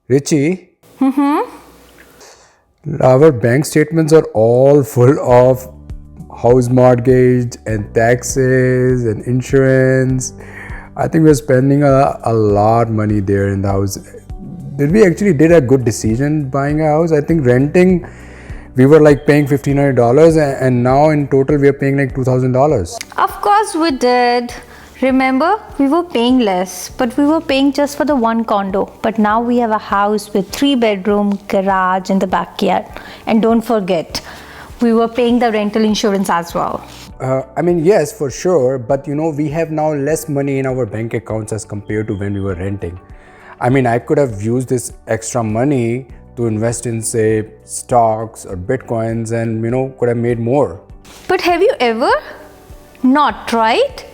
Richie, our bank statements are all full of house mortgage and taxes and insurance. I think we're spending a lot money there in the house. Did we actually did a good decision buying a house? I think renting, we were like paying $1,500 and now in total we are paying like $2,000. Of course we did. Remember, we were paying less, but we were paying just for the one condo. But now we have a house with 3-bedroom, garage in the backyard. And don't forget, we were paying the rental insurance as well. Yes, for sure, but we have now less money in our bank accounts as compared to when we were renting. I could have used this extra money to invest in, say, stocks or bitcoins and, could have made more. But have you ever not tried?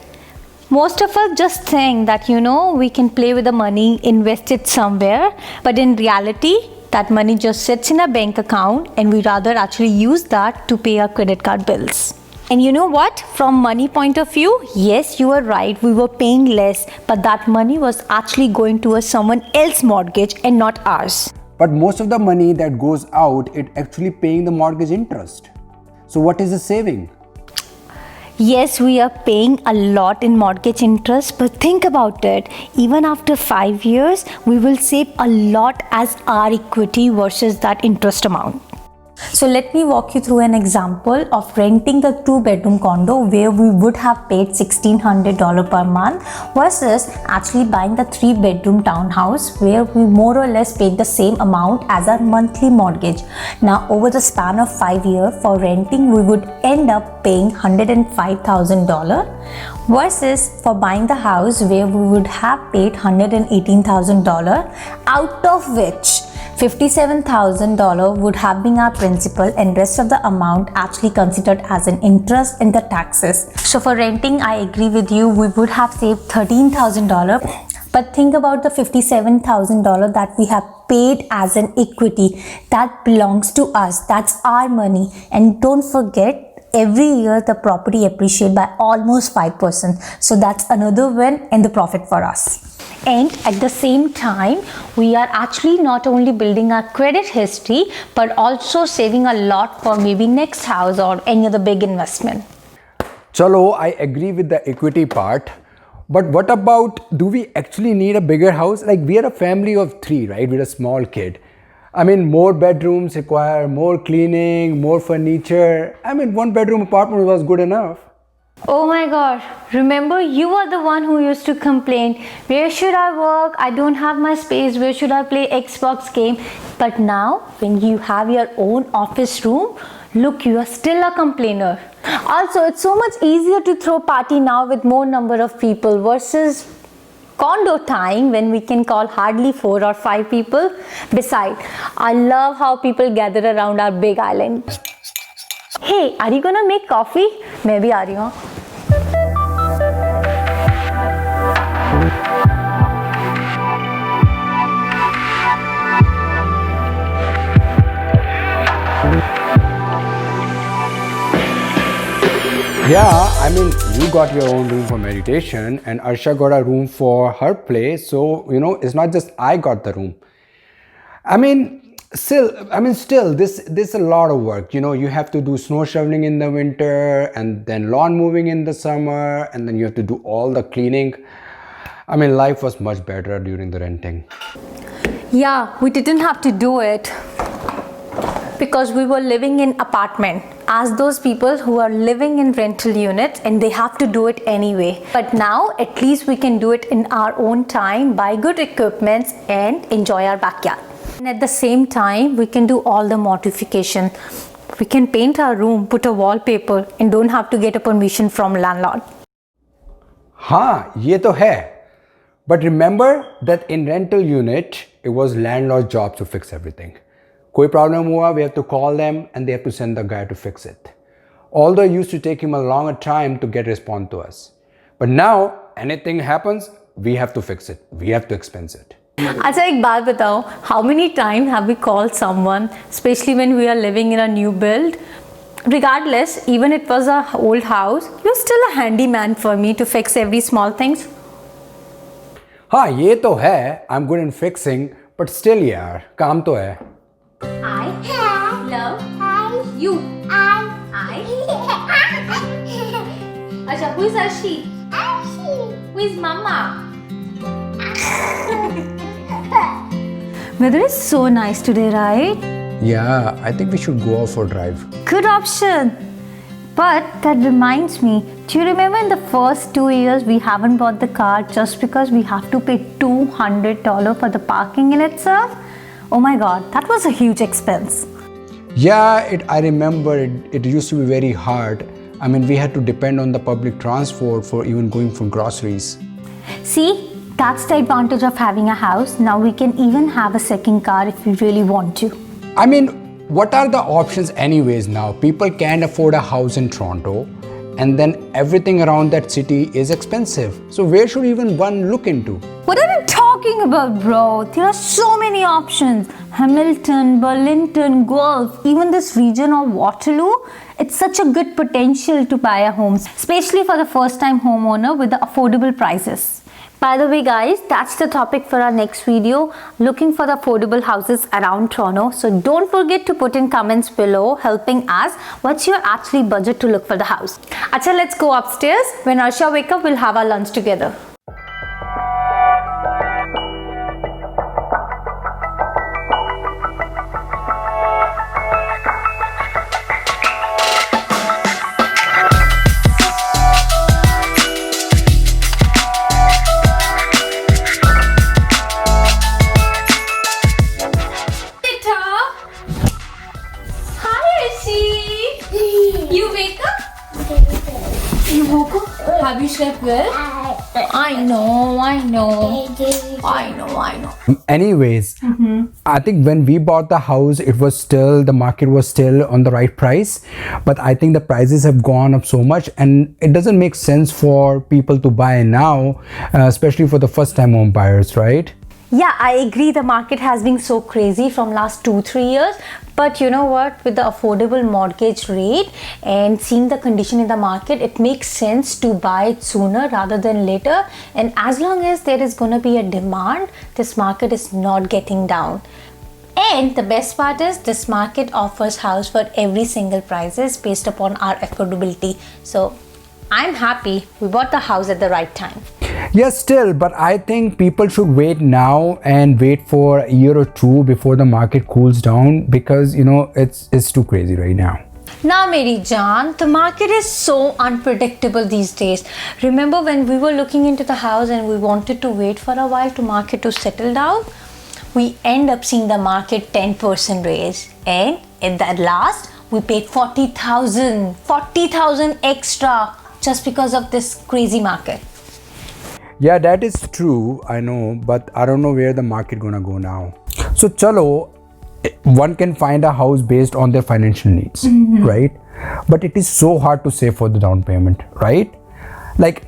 Most of us just think that, we can play with the money, invest it somewhere, but in reality, that money just sits in a bank account and we rather actually use that to pay our credit card bills. And you know what? From money point of view, yes, you are right, we were paying less, but that money was actually going towards someone else's mortgage and not ours. But most of the money that goes out, it actually paying the mortgage interest. So what is the saving? Yes, we are paying a lot in mortgage interest, but think about it. Even after 5 years, we will save a lot as our equity versus that interest amount. So let me walk you through an example of renting the 2-bedroom condo where we would have paid $1,600 per month versus actually buying the 3-bedroom townhouse where we more or less paid the same amount as our monthly mortgage. Now over the span of 5 years for renting we would end up paying $105,000 versus for buying the house where we would have paid $118,000, out of which $57,000 would have been our principal and rest of the amount actually considered as an interest in the taxes. So for renting, I agree with you, we would have saved $13,000. But think about the $57,000 that we have paid as an equity. That belongs to us. That's our money. And don't forget, every year the property appreciates by almost 5%. So that's another win and the profit for us. And at the same time, we are actually not only building our credit history, but also saving a lot for maybe next house or any other big investment. Chalo, I agree with the equity part. But what about, do we actually need a bigger house? Like we are a family of 3, right? We're a small kid. More bedrooms require more cleaning, more furniture. 1-bedroom apartment was good enough. Oh my god, remember you were the one who used to complain, where should I work, I don't have my space, where should I play Xbox game? But now when you have your own office room, look, you are still a complainer. Also, it's so much easier to throw party now with more number of people versus condo time when we can call hardly 4 or 5 people. Besides, I love how people gather around our big island. Hey, are you gonna make coffee? Maybe are you? Yeah, you got your own room for meditation and Arsha got a room for her play. So, it's not just I got the room. Still, this is a lot of work. You have to do snow shoveling in the winter and then lawn moving in the summer and then you have to do all the cleaning. Life was much better during the renting. Yeah, we didn't have to do it because we were living in apartment as those people who are living in rental units and they have to do it anyway. But now at least we can do it in our own time, buy good equipments and enjoy our backyard. And at the same time, we can do all the modification. We can paint our room, put a wallpaper and don't have to get a permission from landlord. हाँ, ये तो है. But remember that in rental unit, it was landlord's job to fix everything. Koi problem hua, we have to call them and they have to send the guy to fix it. Although it used to take him a longer time to get response to us. But now, anything happens, we have to fix it. We have to expense it. अच्छा एक बात बताओ, how many times have we called someone, especially when we are living in a new build? Regardless, even it was a old house, you're still a handyman for me to fix every small things. हाँ, ये तो है. I'm good in fixing, but still यार काम तो है. I love you. I. Acha, who is Arshi? Who is Mama? Weather is so nice today, right? Yeah, I think we should go out for a drive. Good option. But that reminds me, do you remember in the first 2 years we haven't bought the car just because we have to pay $200 for the parking in itself? Oh my god, that was a huge expense. Yeah, I remember it used to be very hard. I mean, we had to depend on the public transport for even going for groceries. See, that's the advantage of having a house. Now we can even have a second car if we really want to. I mean, what are the options anyways now? People can't afford a house in Toronto, and then everything around that city is expensive. So where should even one look into? What are you talking about, bro? There are so many options. Hamilton, Burlington, Guelph, even this region of Waterloo. It's such a good potential to buy a home, especially for the first time homeowner with the affordable prices. By the way guys, that's the topic for our next video, looking for the affordable houses around Toronto. So don't forget to put in comments below helping us what's your actually budget to look for the house. Acha, let's go upstairs. When Arsha wake up, we'll have our lunch together. Have you slept well? I know. Anyways, I think when we bought the house, the market was still on the right price. But I think the prices have gone up so much, and it doesn't make sense for people to buy now, especially for the first time home buyers, right? Yeah, I agree. The market has been so crazy from last 2-3 years. But you know what? With the affordable mortgage rate and seeing the condition in the market, it makes sense to buy it sooner rather than later. And as long as there is going to be a demand, this market is not getting down. And the best part is this market offers house for every single prices based upon our affordability. So I'm happy we bought the house at the right time. Yes, still, but I think people should wait now and wait for a year or two before the market cools down, because it's too crazy right now. Now, Mary Jaan, the market is so unpredictable these days. Remember when we were looking into the house and we wanted to wait for a while to market to settle down? We end up seeing the market 10% raise, and at the last we paid 40,000 extra just because of this crazy market. Yeah, that is true, I know, but I don't know where the market gonna go now. So chalo, one can find a house based on their financial needs, right? But it is so hard to save for the down payment, right? Like,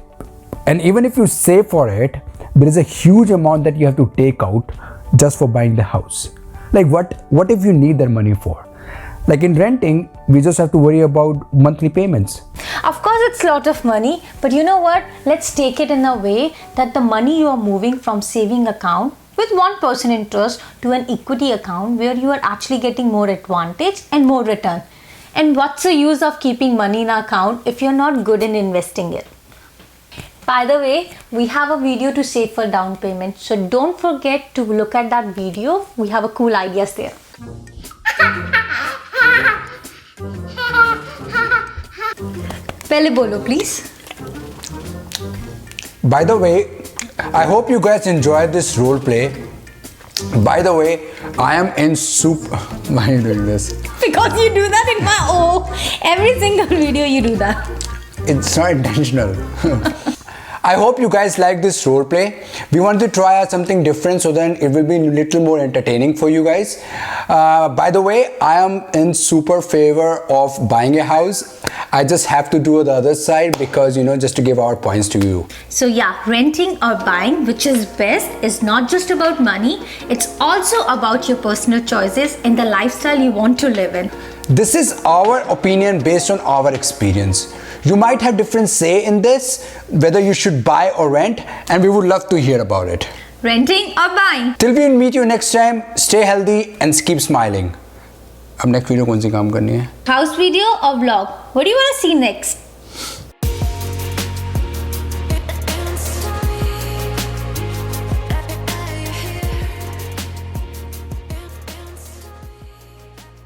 and even if you save for it, there is a huge amount that you have to take out just for buying the house. Like what if you need that money for? Like in renting, we just have to worry about monthly payments. Of course, it's a lot of money, but you know what? Let's take it in a way that the money you are moving from saving account with 1% interest to an equity account where you are actually getting more advantage and more return. And what's the use of keeping money in an account if you're not good in investing it? By the way, we have a video to save for down payment, so don't forget to look at that video. We have a cool ideas there. Pehले bolo, please. By the way, I hope you guys enjoyed this role play. By the way, I am in Why are you doing this? Because you do that in my every single video you do that. It's not intentional. I hope you guys like this role play. We want to try out something different so then it will be a little more entertaining for you guys. By the way, I am in super favor of buying a house. I just have to do the other side because, just to give our points to you. So yeah, renting or buying, which is best, is not just about money. It's also about your personal choices and the lifestyle you want to live in. This is our opinion based on our experience. You might have different say in this, whether you should buy or rent, and we would love to hear about it. Renting or buying? Till we meet you next time, stay healthy and keep smiling. अब next video कौन सी काम करनी है? House video or vlog? What do you want to see next?